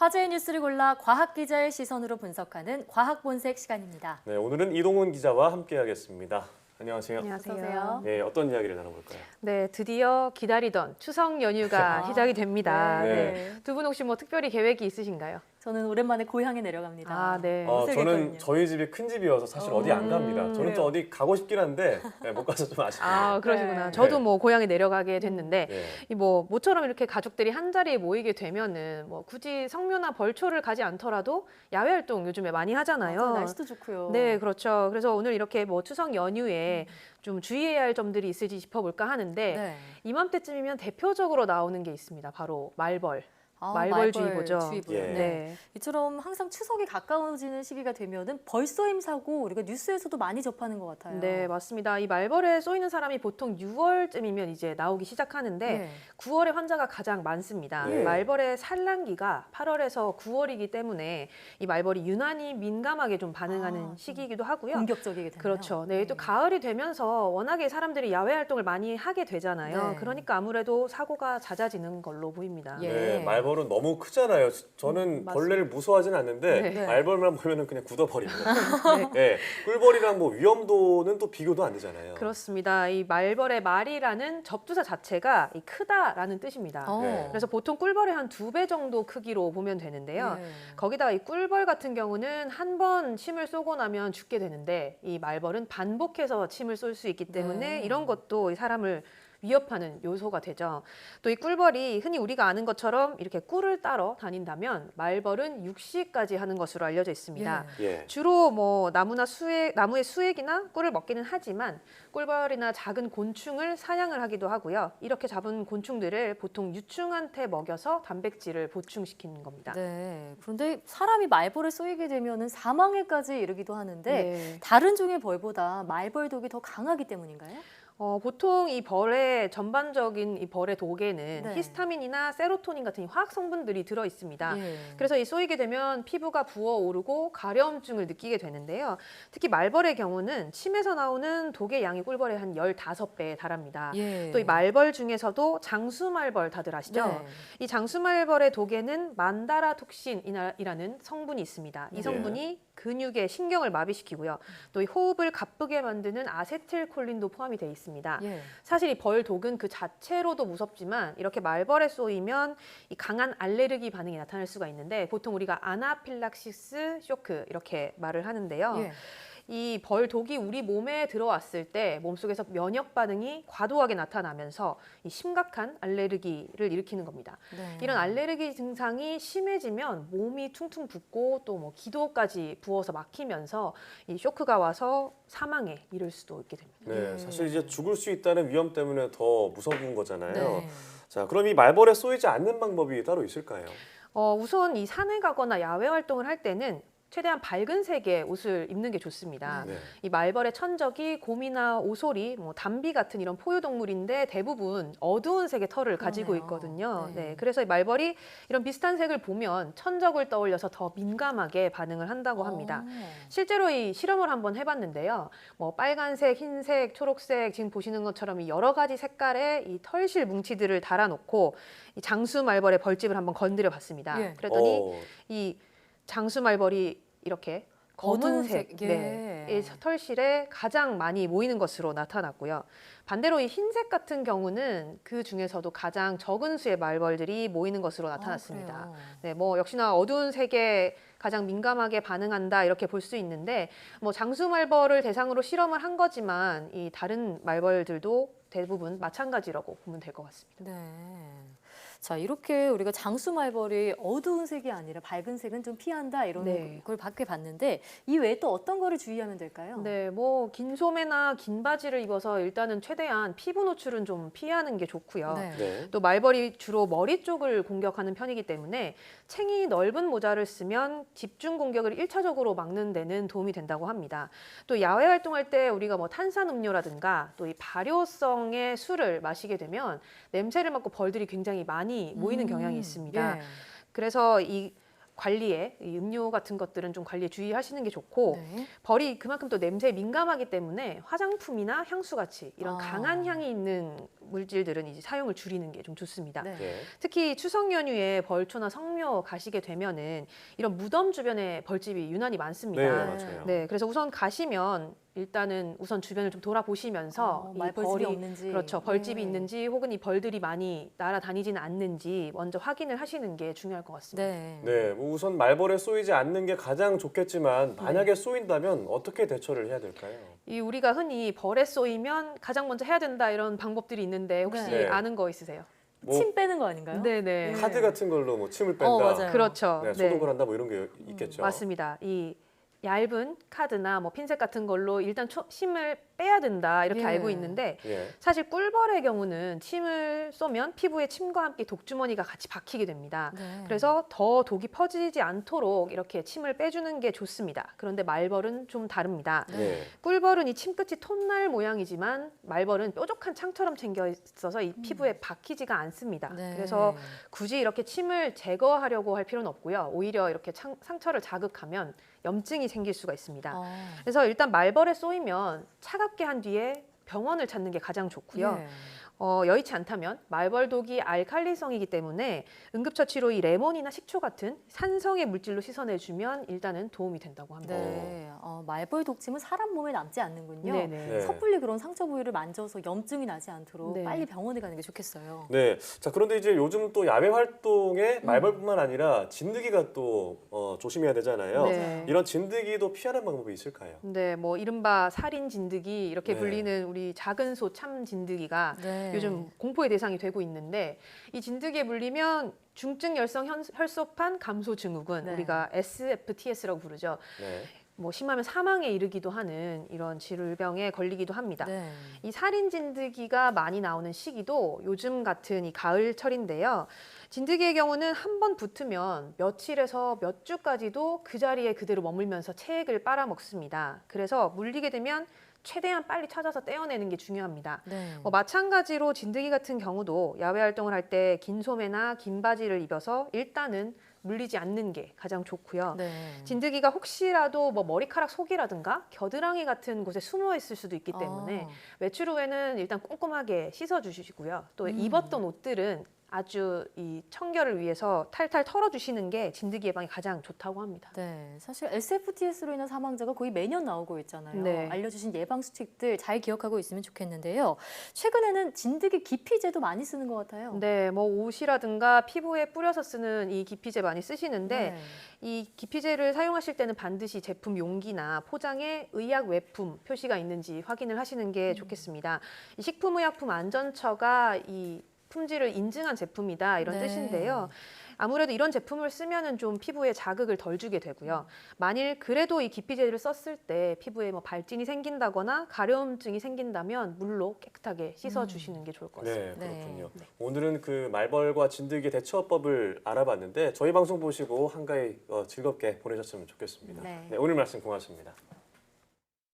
화제의 뉴스를 골라 과학 기자의 시선으로 분석하는 과학 본색 시간입니다. 네, 오늘은 이동훈 기자와 함께하겠습니다. 안녕하세요. 안녕하세요. 네, 어떤 이야기를 나눠볼까요? 네, 드디어 기다리던 추석 연휴가 시작이 됩니다. 네. 네. 두 분 혹시 뭐 특별히 계획이 있으신가요? 저는 오랜만에 고향에 내려갑니다. 아, 네. 옷을 저는 입거든요. 저희 집이 큰 집이어서 사실 어디 안 갑니다. 저는 그래요? 좀 어디 가고 싶긴 한데 못 가서 좀 아쉽네요. 아, 그러시구나. 네. 저도 네. 뭐 고향에 내려가게 됐는데 네. 이 뭐 모처럼 이렇게 가족들이 한 자리에 모이게 되면은 뭐 굳이 성묘나 벌초를 가지 않더라도 야외 활동 요즘에 많이 하잖아요. 맞아요, 날씨도 좋고요. 네, 그렇죠. 그래서 오늘 이렇게 뭐 추석 연휴에 좀 주의해야 할 점들이 있을지 짚어볼까 하는데 네. 이맘때쯤이면 대표적으로 나오는 게 있습니다. 바로 말벌. 아, 말벌주의보죠. 말벌주의보요. 예. 네. 이처럼 항상 추석이 가까워지는 시기가 되면은 벌쏘임 사고 우리가 뉴스에서도 많이 접하는 것 같아요. 네, 맞습니다. 이 말벌에 쏘이는 사람이 보통 6월쯤이면 이제 나오기 시작하는데 네. 9월에 환자가 가장 많습니다. 네. 말벌의 산란기가 8월에서 9월이기 때문에 이 말벌이 유난히 민감하게 좀 반응하는 시기이기도 하고요. 공격적이게 되네요. 그렇죠. 네, 또 가을이 되면서 워낙에 사람들이 야외 활동을 많이 하게 되잖아요. 네. 그러니까 아무래도 사고가 잦아지는 걸로 보입니다. 예. 네, 말벌은 너무 크잖아요. 저는 맞습니다. 벌레를 무서워하지는 않는데 네. 말벌만 보면은 그냥 굳어버립니다. 네. 꿀벌이랑 뭐 위험도는 또 비교도 안 되잖아요. 그렇습니다. 이 말벌의 말이라는 접두사 자체가 이 크다라는 뜻입니다. 네. 그래서 보통 꿀벌의 한 2배 정도 크기로 보면 되는데요. 예. 거기다가 이 꿀벌 같은 경우는 한 번 침을 쏘고 나면 죽게 되는데 이 말벌은 반복해서 침을 쏠 수 있기 때문에 네. 이런 것도 이 사람을 위협하는 요소가 되죠. 또 이 꿀벌이 흔히 우리가 아는 것처럼 이렇게 꿀을 따러 다닌다면 말벌은 육식까지 하는 것으로 알려져 있습니다. 예. 주로 뭐 나무의 수액이나 꿀을 먹기는 하지만 꿀벌이나 작은 곤충을 사냥을 하기도 하고요. 이렇게 잡은 곤충들을 보통 유충한테 먹여서 단백질을 보충시키는 겁니다. 네. 그런데 사람이 말벌에 쏘이게 되면은 사망에까지 이르기도 하는데 네. 다른 종의 벌보다 말벌 독이 더 강하기 때문인가요? 보통 이 벌의 전반적인 이 벌의 독에는 네. 히스타민이나 세로토닌 같은 이 화학 성분들이 들어 있습니다. 예. 그래서 이 쏘이게 되면 피부가 부어오르고 가려움증을 느끼게 되는데요. 특히 말벌의 경우는 침에서 나오는 독의 양이 꿀벌의 한 15배에 달합니다. 예. 또 이 말벌 중에서도 장수말벌 다들 아시죠? 네. 이 장수말벌의 독에는 만다라톡신이라는 성분이 있습니다. 네. 이 성분이 근육의 신경을 마비시키고요. 또 이 호흡을 가쁘게 만드는 아세틸콜린도 포함이 되어 있습니다. 예. 사실 이 벌 독은 그 자체로도 무섭지만 이렇게 말벌에 쏘이면 이 강한 알레르기 반응이 나타날 수가 있는데 보통 우리가 아나필락시스 쇼크 이렇게 말을 하는데요. 예. 이 벌 독이 우리 몸에 들어왔을 때 몸속에서 면역 반응이 과도하게 나타나면서 이 심각한 알레르기를 일으키는 겁니다. 네. 이런 알레르기 증상이 심해지면 몸이 퉁퉁 붓고 또 뭐 기도까지 부어서 막히면서 이 쇼크가 와서 사망에 이를 수도 있게 됩니다. 네, 예. 사실 이제 죽을 수 있다는 위험 때문에 더 무서운 거잖아요. 네. 자, 그럼 이 말벌에 쏘이지 않는 방법이 따로 있을까요? 우선 이 산에 가거나 야외 활동을 할 때는 최대한 밝은 색의 옷을 입는 게 좋습니다. 네. 이 말벌의 천적이 곰이나 오소리, 뭐 담비 같은 이런 포유동물인데 대부분 어두운 색의 털을 가지고 그러네요. 있거든요. 네. 네, 그래서 이 말벌이 이런 비슷한 색을 보면 천적을 떠올려서 더 민감하게 반응을 한다고 합니다. 실제로 이 실험을 한번 해봤는데요. 뭐 빨간색, 흰색, 초록색 지금 보시는 것처럼 이 여러 가지 색깔의 이 털실 뭉치들을 달아놓고 이 장수 말벌의 벌집을 한번 건드려봤습니다. 예. 그랬더니 이 장수 말벌이 이렇게 검은색 어두운 색, 예. 이 털실에 가장 많이 모이는 것으로 나타났고요. 반대로 이 흰색 같은 경우는 그 중에서도 가장 적은 수의 말벌들이 모이는 것으로 나타났습니다. 그래요? 네, 뭐 역시나 어두운 색에 가장 민감하게 반응한다 이렇게 볼 수 있는데 뭐 장수 말벌을 대상으로 실험을 한 거지만 이 다른 말벌들도 대부분 마찬가지라고 보면 될 것 같습니다. 네. 자, 이렇게 우리가 장수 말벌이 어두운 색이 아니라 밝은 색은 좀 피한다 이런 네. 걸 밖에 봤는데 이 외에 또 어떤 거를 주의하면 될까요? 네, 뭐 긴 소매나 긴 바지를 입어서 일단은 최대한 피부 노출은 좀 피하는 게 좋고요. 네. 네. 또 말벌이 주로 머리 쪽을 공격하는 편이기 때문에 챙이 넓은 모자를 쓰면 집중 공격을 1차적으로 막는 데는 도움이 된다고 합니다. 또 야외 활동할 때 우리가 뭐 탄산음료라든가 또 이 발효성의 술을 마시게 되면 냄새를 맡고 벌들이 굉장히 많이 모이는 경향이 있습니다. 예. 그래서 이 관리에 이 음료 같은 것들은 좀 관리에 주의하시는 게 좋고 네. 벌이 그만큼 또 냄새에 민감하기 때문에 화장품이나 향수 같이 이런 아. 강한 향이 있는 물질들은 이제 사용을 줄이는 게 좀 좋습니다. 네. 예. 특히 추석 연휴에 벌초나 성묘 가시게 되면은 이런 무덤 주변에 벌집이 유난히 많습니다. 네, 네. 맞아요. 네, 그래서 우선 가시면 일단은 우선 주변을 좀 돌아보시면서 이 말벌집이 벌이 없는지. 그렇죠, 벌집이 네. 있는지 혹은 이 벌들이 많이 날아다니지는 않는지 먼저 확인을 하시는 게 중요할 것 같습니다. 네. 네, 뭐 우선 말벌에 쏘이지 않는 게 가장 좋겠지만 네. 만약에 쏘인다면 어떻게 대처를 해야 될까요? 이 우리가 흔히 벌에 쏘이면 가장 먼저 해야 된다 이런 방법들이 있는데 혹시 네. 아는 거 있으세요? 뭐 침 빼는 거 아닌가요? 네네. 카드 같은 걸로 뭐 침을 뺀다, 맞아요. 그렇죠. 네, 소독을 한다 뭐 이런 게 있겠죠. 맞습니다. 이 얇은 카드나 뭐 핀셋 같은 걸로 일단 침을 빼야 된다 이렇게 예. 알고 있는데 예. 사실 꿀벌의 경우는 침을 쏘면 피부에 침과 함께 독주머니가 같이 박히게 됩니다. 네. 그래서 더 독이 퍼지지 않도록 이렇게 침을 빼주는 게 좋습니다. 그런데 말벌은 좀 다릅니다. 예. 꿀벌은 이 침끝이 톱날 모양이지만 말벌은 뾰족한 창처럼 생겨 있어서 이 피부에 박히지가 않습니다. 네. 그래서 굳이 이렇게 침을 제거하려고 할 필요는 없고요. 오히려 이렇게 상처를 자극하면 염증이 생길 수가 있습니다. 그래서 일단 말벌에 쏘이면 차갑게 한 뒤에 병원을 찾는 게 가장 좋고요. 예. 여의치 않다면 말벌독이 알칼리성이기 때문에 응급처치로 이 레몬이나 식초 같은 산성의 물질로 씻어내주면 일단은 도움이 된다고 합니다. 네. 말벌 독침은 사람 몸에 남지 않는군요. 네네. 네. 섣불리 그런 상처 부위를 만져서 염증이 나지 않도록 네. 빨리 병원에 가는 게 좋겠어요. 네. 자, 그런데 이제 요즘 또 야외 활동에 말벌뿐만 아니라 진드기가 또 조심해야 되잖아요. 네. 이런 진드기도 피하는 방법이 있을까요? 네, 뭐 이른바 살인 진드기 이렇게 네. 불리는 우리 작은 소 참 진드기가 네. 요즘 공포의 대상이 되고 있는데 이 진드기에 물리면 중증 열성 혈소판 감소 증후군 네. 우리가 SFTS라고 부르죠. 네. 뭐 심하면 사망에 이르기도 하는 이런 질병에 걸리기도 합니다. 네. 이 살인 진드기가 많이 나오는 시기도 요즘 같은 이 가을철인데요. 진드기의 경우는 한 번 붙으면 며칠에서 몇 주까지도 그 자리에 그대로 머물면서 체액을 빨아먹습니다. 그래서 물리게 되면 최대한 빨리 찾아서 떼어내는 게 중요합니다. 네. 마찬가지로 진드기 같은 경우도 야외 활동을 할 때 긴 소매나 긴 바지를 입어서 일단은 물리지 않는 게 가장 좋고요. 네. 진드기가 혹시라도 뭐 머리카락 속이라든가 겨드랑이 같은 곳에 숨어 있을 수도 있기 때문에 외출 후에는 일단 꼼꼼하게 씻어 주시고요. 또 입었던 옷들은 아주 이 청결을 위해서 탈탈 털어주시는 게 진드기 예방에 가장 좋다고 합니다. 네, 사실 SFTS로 인한 사망자가 거의 매년 나오고 있잖아요. 네. 알려주신 예방 수칙들 잘 기억하고 있으면 좋겠는데요. 최근에는 진드기 기피제도 많이 쓰는 것 같아요. 네, 뭐 옷이라든가 피부에 뿌려서 쓰는 이 기피제 많이 쓰시는데 네. 이 기피제를 사용하실 때는 반드시 제품 용기나 포장에 의약 외품 표시가 있는지 확인을 하시는 게 좋겠습니다. 이 식품의약품안전처가 이 품질을 인증한 제품이다 이런 네. 뜻인데요. 아무래도 이런 제품을 쓰면은 좀 피부에 자극을 덜 주게 되고요. 만일 그래도 이 기피제를 썼을 때 피부에 뭐 발진이 생긴다거나 가려움증이 생긴다면 물로 깨끗하게 씻어 주시는 게 좋을 것 같습니다. 네, 네. 그렇군요. 네. 오늘은 그 말벌과 진드기 대처법을 알아봤는데 저희 방송 보시고 한가히 즐겁게 보내셨으면 좋겠습니다. 네. 네, 오늘 말씀 고맙습니다.